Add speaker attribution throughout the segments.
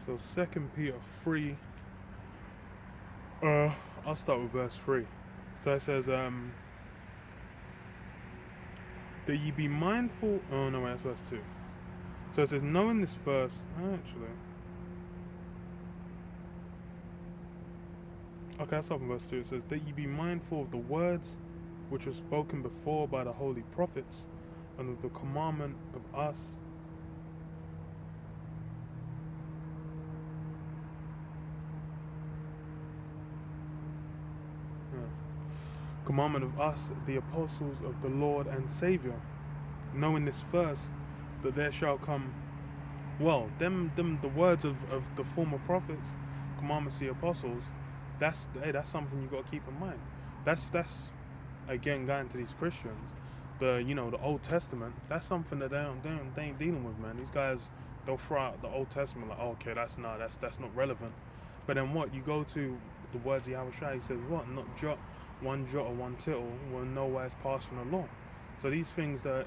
Speaker 1: So 2 Peter 3. I'll start with verse 3. So it says, that ye be mindful. Oh no, wait, that's verse 2. So it says, knowing this verse, actually. Okay, that's up in verse 2. It says, that ye be mindful of the words which were spoken before by the holy prophets, and of the commandment of us. Commandment of us, the apostles of the Lord and Savior, knowing this first, that there shall come, well, them the words of the former prophets, commandments of the apostles. That's something you got to keep in mind. That's again going to these Christians, the Old Testament. That's something that they ain't dealing with, man. These guys, they'll throw out the Old Testament like, oh, okay, that's not relevant. But then what? You go to the words of Yahushua. He says what? Not one jot or one tittle will nowhere pass from the law. So these things are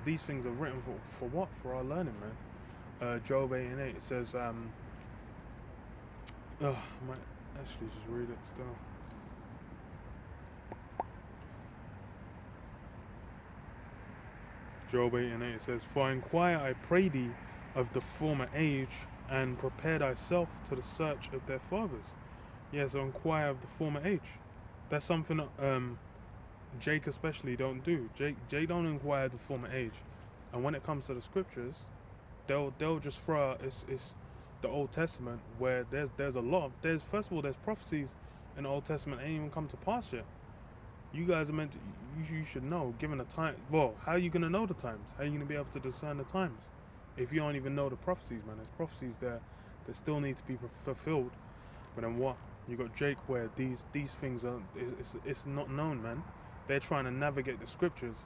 Speaker 1: these things are written for what? For our learning, man. Job 8:8. It says, I might actually just read it still. Job 8:8. It says, for inquire, I pray thee, of the former age, and prepare thyself to the search of their fathers. Yeah, so inquire of the former age. That's something that Jake especially don't do. Jake don't inquire the former age, and when it comes to the scriptures, they'll just throw out it's the Old Testament, where there's a lot of, first of all, there's prophecies in the Old Testament ain't even come to pass yet. You guys are meant to, you should know, given the time. Well, how are you gonna know the times? How are you gonna be able to discern the times if you don't even know the prophecies, man? There's prophecies there that still need to be fulfilled. But then what? You got Jake, where these things are, it's not known, man. They're trying to navigate the scriptures,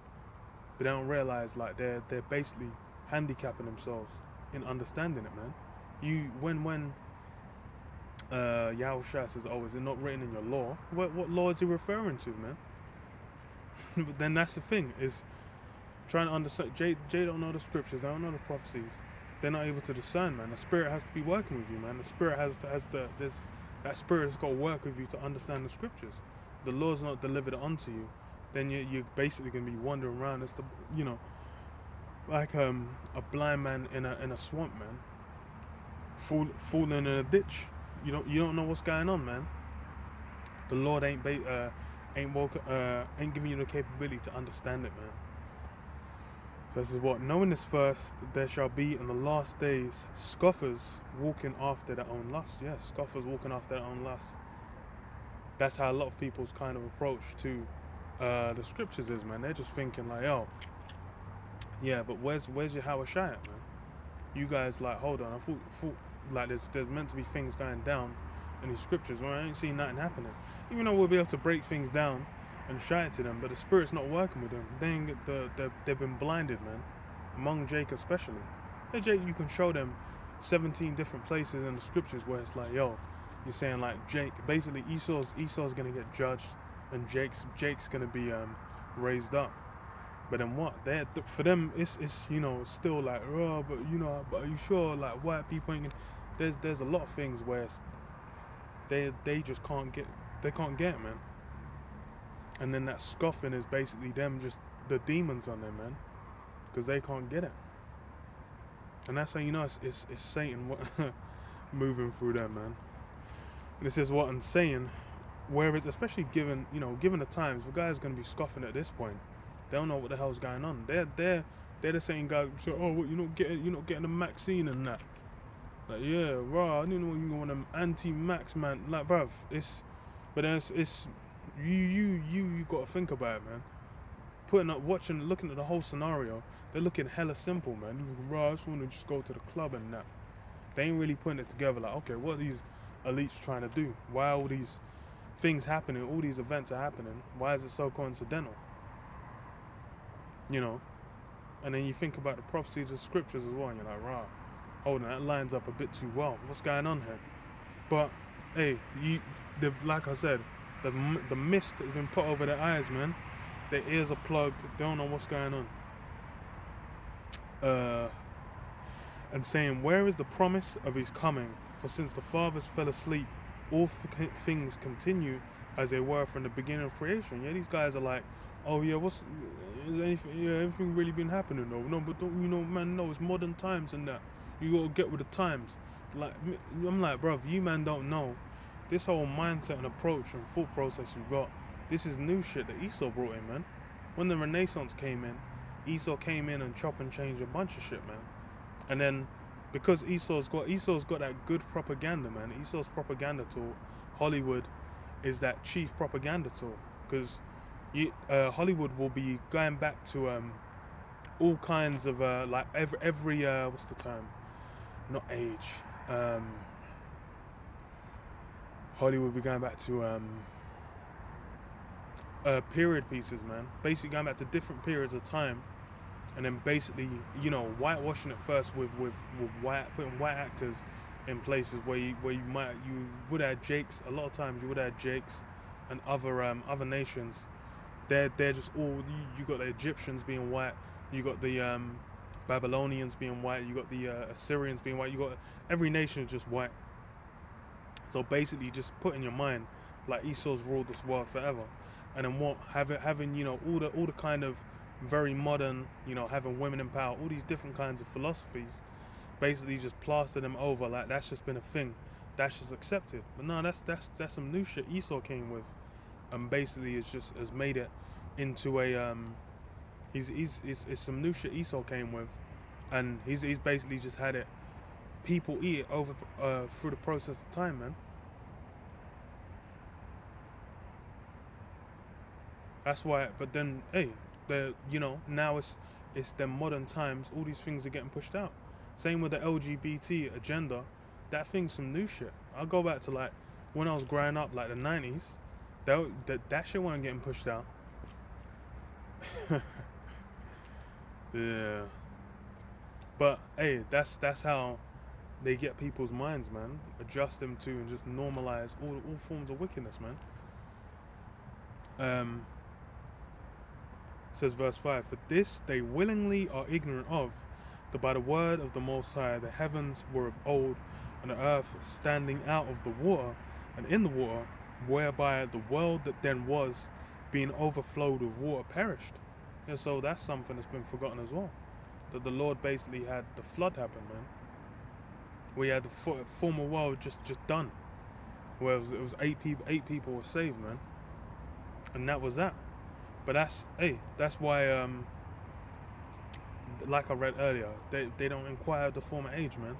Speaker 1: but they don't realize like they're basically handicapping themselves in understanding it, man. When Yahushua says, "Oh, is it not written in your law?" What law is he referring to, man? But then that's the thing, is trying to understand. Jay don't know the scriptures. They don't know the prophecies. They're not able to discern, man. The Spirit has to be working with you, man. The Spirit that Spirit has got to work with you to understand the scriptures. The law's not delivered unto you, then you're basically going to be wandering around as like a blind man in a swamp, man, falling in a ditch. You don't know what's going on, man. The Lord ain't giving you the capability to understand it, man. So this is what, knowing this first, there shall be in the last days scoffers walking after their own lust. Yes, scoffers walking after their own lust. That's how a lot of people's kind of approach to the scriptures is, man. They're just thinking like, oh, yeah, but where's your Hawashai at, man? You guys, like, hold on, I thought like there's meant to be things going down in these scriptures. Well, I ain't seen nothing happening. Even though we'll be able to break things down and shout it to them, but the Spirit's not working with them. They've been blinded, man. Among Jake especially. Hey, Jake, you can show them 17 different places in the scriptures where it's like, yo, you're saying like Jake, basically Esau's gonna get judged, and Jake's gonna be raised up. But then what? For them, it's still like, oh, but are you sure? Like, white people ain't gonna, there's a lot of things where they just can't get it, man. And then that scoffing is basically them, just the demons on them, man, because they can't get it. And that's how you know it's Satan moving through them, man. And this is what I'm saying. Whereas, especially given the times, the guy's gonna be scoffing at this point. They don't know what the hell's going on. They're the same guys who say, oh, what, you're not getting the Maxine and that. Like, yeah, raw, I didn't know you want them anti-Max, man. Like, bruv, but then it's you got to think about it, man. Looking at the whole scenario, they're looking hella simple, man. Raw, I just want to just go to the club and that. They ain't really putting it together. Like, okay, what are these elites trying to do? Why are all these things happening? All these events are happening. Why is it so coincidental? And then you think about the prophecies of the scriptures as well, and you're like, rah, hold on, that lines up a bit too well. What's going on here? But hey, like I said, the mist has been put over their eyes, man. Their ears are plugged. They don't know what's going on. uh, and saying, "Where is the promise of his coming? For since the fathers fell asleep, all things continue as they were from the beginning of creation." Yeah, these guys are like, "Oh yeah, is anything? Yeah, everything really been happening though? No, but don't you know, man? No, it's modern times and that. You gotta get with the times." Like, I'm like, bruv, you man don't know. This whole mindset and approach and thought process you got, this is new shit that Esau brought in, man. When the Renaissance came in, Esau came in and chop and change a bunch of shit, man. And then because Esau's got that good propaganda, man. Esau's propaganda tool, Hollywood, is that chief propaganda tool. Because Hollywood will be going back to all kinds of like every what's the term? Not age. Hollywood will be going back to period pieces, man. Basically going back to different periods of time, and then basically, you know, whitewashing it first with putting white actors in places where you would have Jakes. A lot of times you would have Jakes and other nations. They're just all you got the Egyptians being white, you got the Babylonians being white, you got the Assyrians being white, you got every nation is just white. So basically, just put in your mind like Esau's ruled this world forever, and then having you know all the kind of very modern, you know, having women in power, all these different kinds of philosophies, basically just plaster them over like that's just been a thing, that's just accepted. But no, that's some new shit Esau came with, and basically has made it into a it's some new shit Esau came with, and he's basically just had it. People eat it over through the process of time, man. That's why. But then, hey, now it's them modern times. All these things are getting pushed out. Same with the LGBT agenda. That thing's some new shit. I'll go back to like when I was growing up, like the 90s. That shit wasn't getting pushed out. Yeah. But hey, that's how they get people's minds, man. Adjust them to and just normalize all forms of wickedness, man. Says verse 5, "For this they willingly are ignorant of, that by the word of the Most High the heavens were of old, and the earth standing out of the water, and in the water, whereby the world that then was, being overflowed with water, perished." And so that's something that's been forgotten as well. That the Lord basically had the flood happen, man. We had the former world just done, where it was eight people were saved, man, and that was that. But that's why like I read earlier, they don't inquire the former age, man.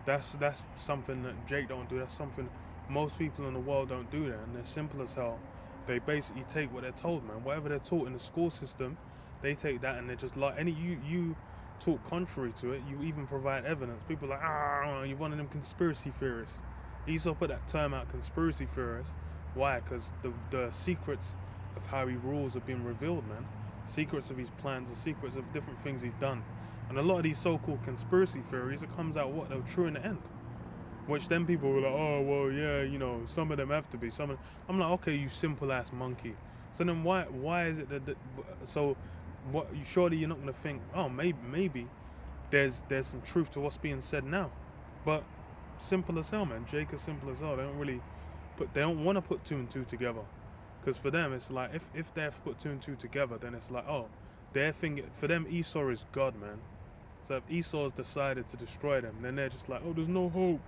Speaker 1: That's something that Jake don't do. That's something most people in the world don't do that, and they're simple as hell. They basically take what they're told, man. Whatever they're taught in the school system, they take that and they're just like you talk contrary to it. You even provide evidence. People are like, you're one of them conspiracy theorists. Esau put that term out, conspiracy theorists. Why? Because the secrets of how he rules have been revealed, man. Secrets of his plans, the secrets of different things he's done. And a lot of these so-called conspiracy theories, it comes out they're true in the end. Which then people were like, oh, well, yeah, some of them have to be. I'm like, okay, you simple-ass monkey. So then why is it that so what? Surely you're not going to think, oh, maybe there's some truth to what's being said now. But simple as hell, man. Jake is simple as hell. They don't want to put two and two together. Because for them, it's like, if they've put two and two together, then it's like, oh, for them, Esau is God, man. So if Esau has decided to destroy them, then they're just like, oh, there's no hope.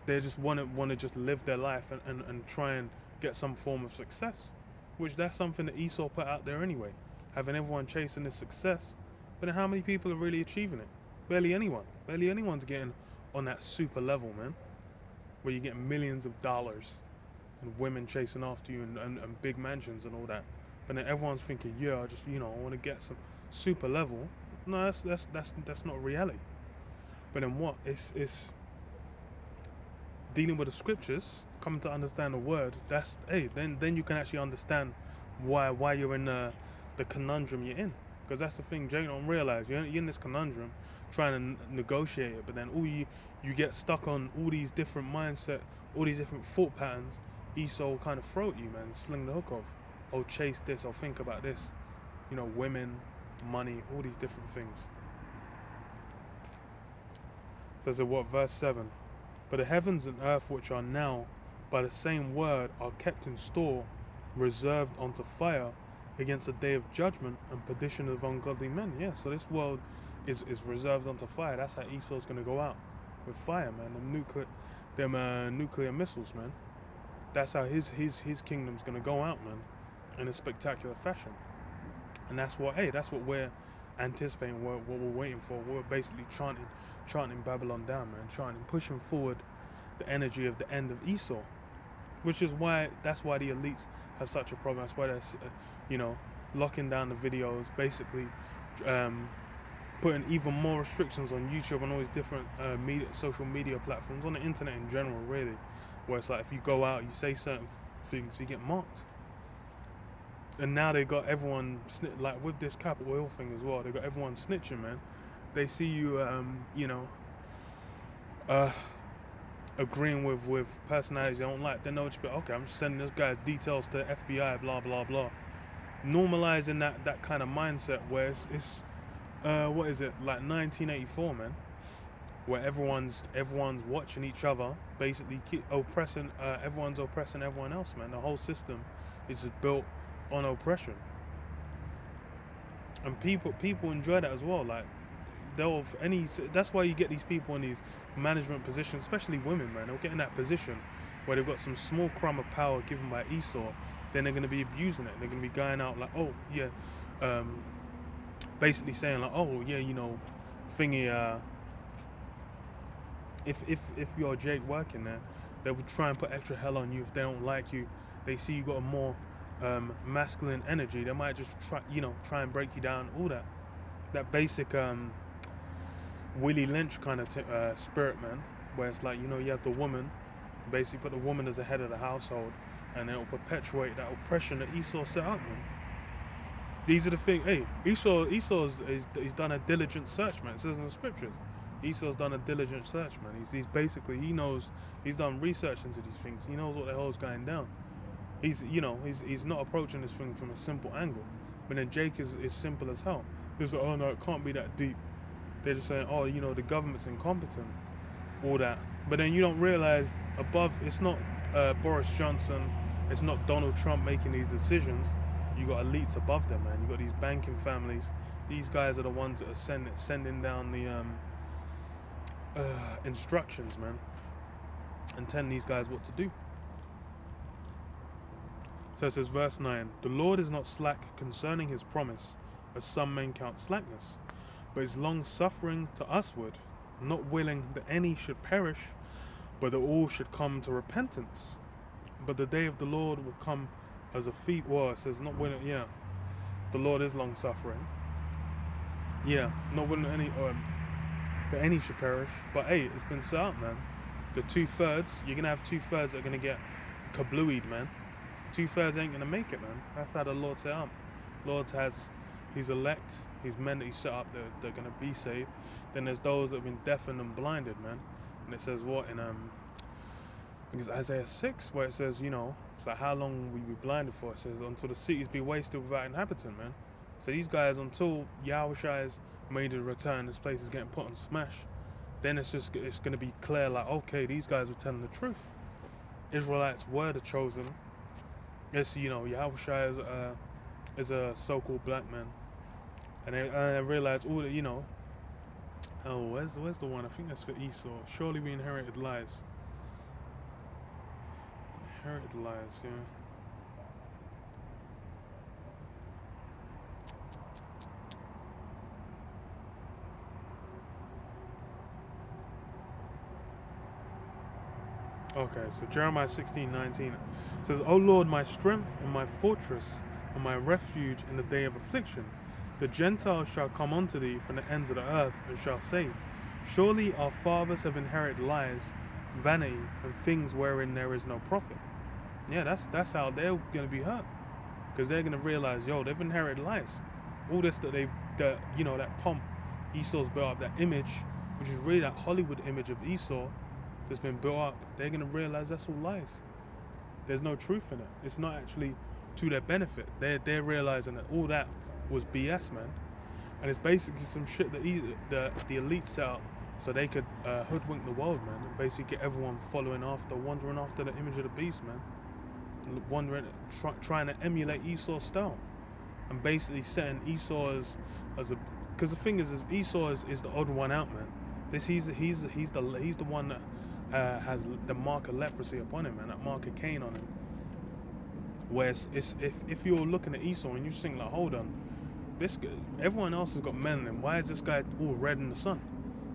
Speaker 1: They just want to just live their life and try and get some form of success. Which that's something that Esau put out there anyway. Having everyone chasing this success. But then how many people are really achieving it? Barely anyone. Barely anyone's getting on that super level, man. Where you get millions of dollars and women chasing after you and big mansions and all that. And then everyone's thinking, yeah, I just I want to get some super level. No, that's not reality. But then what? It's dealing with the scriptures, coming to understand the word. Then you can actually understand why you're in the conundrum you're in. Because that's the thing, Jay don't realize. You're in this conundrum, trying to negotiate it, but then you get stuck on all these different mindset, all these different thought patterns. Esau kind of throw at you, man, sling the hook off. Oh, chase this, or think about this. Women, money, all these different things. Says it what, verse 7. But the heavens and earth which are now by the same word are kept in store, reserved unto fire against the day of judgment and perdition of ungodly men. Yeah, so this world is reserved unto fire. That's how Esau's gonna go out, with fire, man. Them nuclear missiles, man. That's how his kingdom's gonna go out, man, in a spectacular fashion. And that's what we're anticipating, what we're waiting for. We're basically chanting Babylon down, man, pushing forward the energy of the end of Esau, which is that's why the elites have such a problem. That's why they're locking down the videos, basically putting even more restrictions on YouTube and all these different social media platforms, on the internet in general, really, where it's like if you go out, you say certain things, you get marked. And now they got everyone like with this Capital Oil thing as well. They got everyone snitching, man. They see you, agreeing with personalities they don't like. They know, okay, I'm just sending this guy's details to the FBI, blah blah blah. Normalizing that kind of mindset where it's what is it, like 1984, man, where everyone's watching each other, basically everyone's oppressing everyone else, man. The whole system is just built on oppression, and people enjoy that as well. Like that's why you get these people in these management positions, especially women, man. They'll get in that position where they've got some small crumb of power given by Esau. Then they're going to be abusing it. They're going to be going out like, oh yeah, basically saying like, oh yeah, thingy. If you're Jake working there, they would try and put extra hell on you if they don't like you. They see you got a more masculine energy. They might just try and break you down. All that basic Willie Lynch kind of spirit, man, where it's like, you have the woman, basically put the woman as the head of the household, and it'll perpetuate that oppression that Esau set up, man. These are the things. Hey, Esau's he's done a diligent search, man. It says in the scriptures, Esau's done a diligent search, man. He's basically, he knows, he's done research into these things. He knows what the hell's going down. He's not approaching this thing from a simple angle. But then Jake is simple as hell. He's like, oh no, it can't be that deep. They're just saying, oh, the government's incompetent, all that. But then you don't realize above, it's not Boris Johnson, it's not Donald Trump making these decisions. You got elites above them, man. You got these banking families. These guys are the ones that are sending down the instructions, man, and telling these guys what to do. So it says, verse 9, the Lord is not slack concerning his promise, as some men count slackness, but is long-suffering to usward, not willing that any should perish, but that all should come to repentance. But the day of the Lord will come as a thief. Well, it says not willing. Yeah, the Lord is long-suffering. Yeah, not willing that any should perish. But hey, it's been set up, man. The 2/3, you're gonna have 2/3 that are gonna get kablooied, man. 2/3 ain't gonna make it, man. That's how the Lord set up. Lord has his elect, his men that he set up, they're gonna be saved. Then there's those that have been deafened and blinded, man. And it says what in because Isaiah 6, where it says, it's like, how long will you be blinded for? It says, until the cities be wasted without inhabitant, man. So these guys, until Yahushua's made a return, this place is getting put on smash. Then it's going to be clear, like, okay, these guys were telling the truth. Israelites were the chosen. Yes, Yahushua is a so-called black man. And I realized all that, oh, where's the one? I think that's for Esau. Surely we inherited lies. Inherited lies, yeah. Okay, so Jeremiah 16:19 says, O Lord, my strength and my fortress and my refuge in the day of affliction, the Gentiles shall come unto thee from the ends of the earth and shall say, surely our fathers have inherited lies, vanity, and things wherein there is no profit. Yeah, that's how they're going to be hurt, because they're going to realize, they've inherited lies. All this that pomp Esau's built up, that image, which is really that Hollywood image of Esau that's been built up, they're going to realize that's all lies. There's no truth in it. It's not actually to their benefit. They're realizing that all that was BS, man. And it's basically some shit that the elite set up so they could hoodwink the world, man, and basically get everyone following after, wandering after the image of the beast, man, wandering, trying to emulate Esau's style, and basically setting Esau as a, because the thing is Esau is the odd one out, man. He's the one that has the mark of leprosy upon him, man, that mark of Cain on him. Where it's if you're looking at Esau and you just think like, hold on, this guy, everyone else has got melanin. Why is this guy all red in the sun?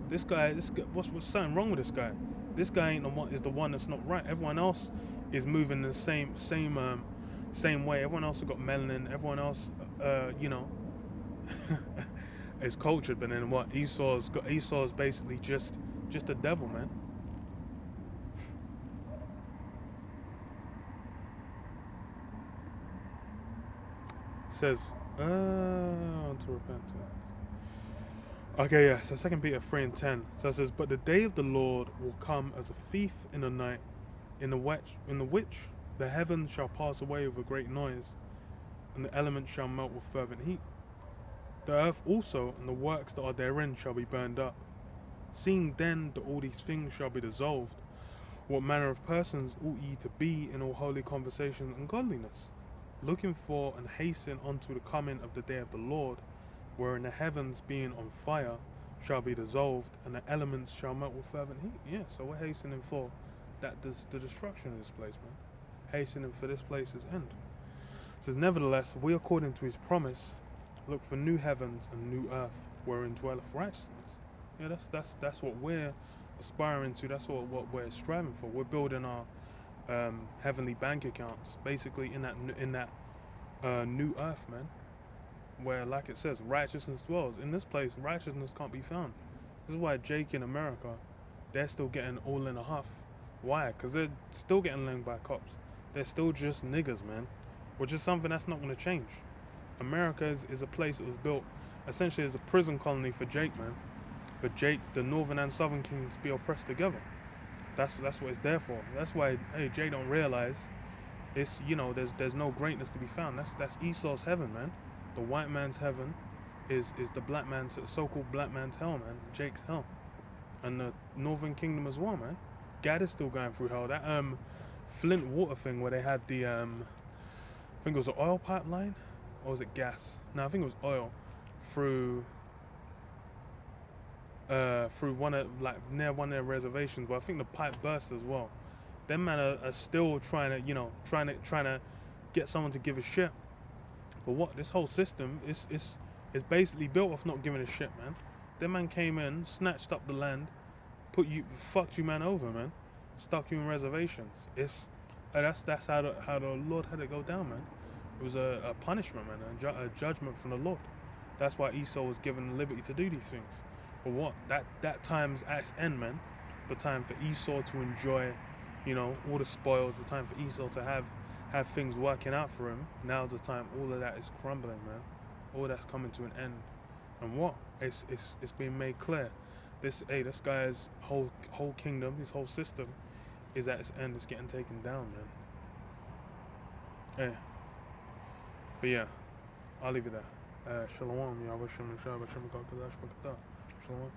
Speaker 1: This guy, what's something wrong with this guy? This guy ain't the one that's not right. Everyone else is moving the same way. Everyone else has got melanin. Everyone else, is cultured. But then what? Esau's basically just a devil, man. Says, to repentance. Okay, yeah, so 2 Peter 3:10. So it says, but the day of the Lord will come as a thief in the night, in the which the heavens shall pass away with a great noise, and the elements shall melt with fervent heat. The earth also and the works that are therein shall be burned up. Seeing then that all these things shall be dissolved, what manner of persons ought ye to be in all holy conversation and godliness, looking for and hasten unto the coming of the day of the Lord, wherein the heavens being on fire shall be dissolved, and the elements shall melt with fervent heat. Yeah, so we're hastening for the destruction of this place, man. Hastening for this place's end. It says, nevertheless, we according to his promise look for new heavens and new earth, wherein dwelleth righteousness. Yeah, that's what we're aspiring to. That's what we're striving for. We're building our heavenly bank accounts, basically in that new earth, man, where, like it says, righteousness dwells. In this place, righteousness can't be found. This is why Jake in America, they're still getting all in a huff. Why? Because they're still getting linked by cops. They're still just niggers, man, which is something that's not going to change. America is a place that was built essentially as a prison colony for Jake, man. But Jake, the northern and southern kings, be oppressed together. That's what it's there for. That's why, hey, Jake don't realize it's, there's no greatness to be found. That's Esau's heaven, man. The white man's heaven is the black man's, so-called black man's hell, man. Jake's hell. And the northern kingdom as well, man. Gad is still going through hell. That Flint water thing where they had the I think it was an oil pipeline, or was it gas? No, I think it was oil through one of, like, near one of their reservations, but I think the pipe burst as well. Them men are still trying to get someone to give a shit. But what, this whole system is basically built off not giving a shit, man. Them man came in, snatched up the land, fucked you man over, man, stuck you in reservations. That's how the Lord had it go down, man. It was a punishment, man, a judgment from the Lord. That's why Esau was given the liberty to do these things. But what, that time's at its end, man. The time for Esau to enjoy, all the spoils. The time for Esau to have things working out for him. Now's the time. All of that is crumbling, man. All that's coming to an end. And what? It's being made clear. This guy's whole kingdom, his whole system, is at its end. It's getting taken down, man. Yeah. But yeah, I'll leave it there. Shalom, Yahweh Shem and Shabbat Shem Shalom.